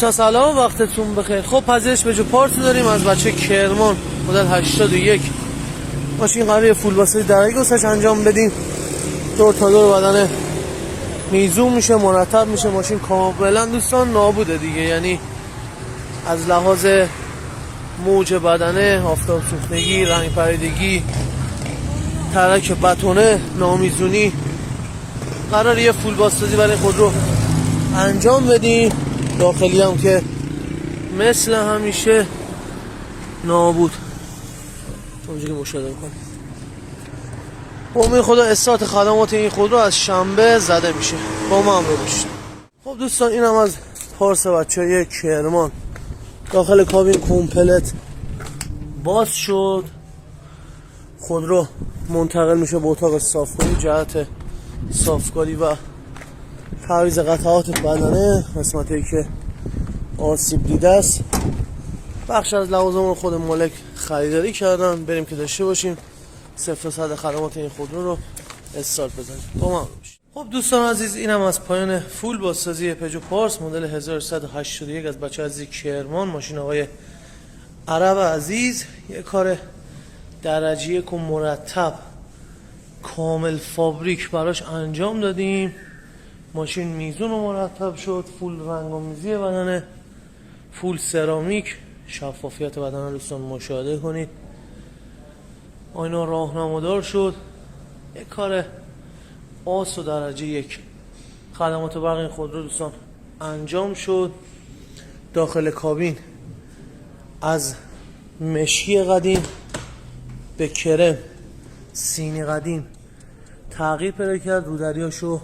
دوستان سلام، وقتتون بخیر. خب پذیرش به جو پارت داریم از بچه کرمان مدل 81. ماشین قراره فول باسه درجه گسش انجام بدیم. دور تا دور بدنه میزون میشه، مرتب میشه. ماشین کاملا دوستان نابوده دیگه، یعنی از لحاظ موج بدنه، آفتاب سوختگی، رنگ پریدگی، ترک بتونه، نامیزونی. قرار یه فول بازسازی برای خود رو انجام بدیم. داخلی هم که مثل همیشه نابود، اونجوری مشاهده کنید. با امید خدا استارت خدمات این خودرو از شنبه زده میشه. با ما همراه باشید. خب دوستان، این هم از پارس بچه‌های کرمان. داخل کابین کامپلت باز شد. خودرو منتقل میشه به اتاق صافکاری جهت صافکاری و تعویض قطعات بدنه، قسمتی که آسیب دیده است. بخش از لوازم خود مالک خریداری کردن. بریم که داشته باشیم 0 تا 100 خدمات این خودرو رو استارت بزنیم. با ما باشید. خب دوستان عزیز، اینم از پایان فول بازسازی پژو پارس مدل 1181 از بچه عزیز کرمان. ماشین آقای عرب عزیز. یه کار درجه یک و مرتب کامل فابریک براش انجام دادیم. ماشین میزون و مرتب شد. فول رنگ‌آمیزی بدنه، فول سرامیک، شفافیت بدنه دوستان مشاهده کنید. آینا راهنمادار شد. یک کار آس و درجه یک. خدمات برق این خودرو دوستان انجام شد. داخل کابین از مشکی قدیم به کرم سینی قدیم تغییر پیدا کرد. رودریاشو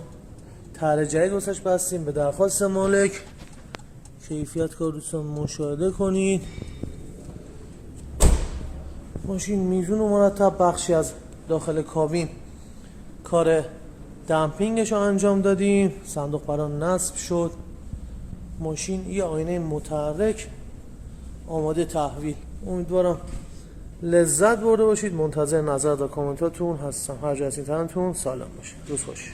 طرح جدید واسش بستیم به درخواست مالک. کیفیت کار دوستان مشاهده کنید. ماشین میزون و مرتب. بخشی از داخل کابین کار دمپینگش رو انجام دادیم. صندوق بران نصب شد. ماشین یه آینه متحرک آماده تحویل. امیدوارم لذت برده باشید. منتظر نظر و کامنتاتون هستم. هر جا هستین تنتون سالم باشه. روز خوش.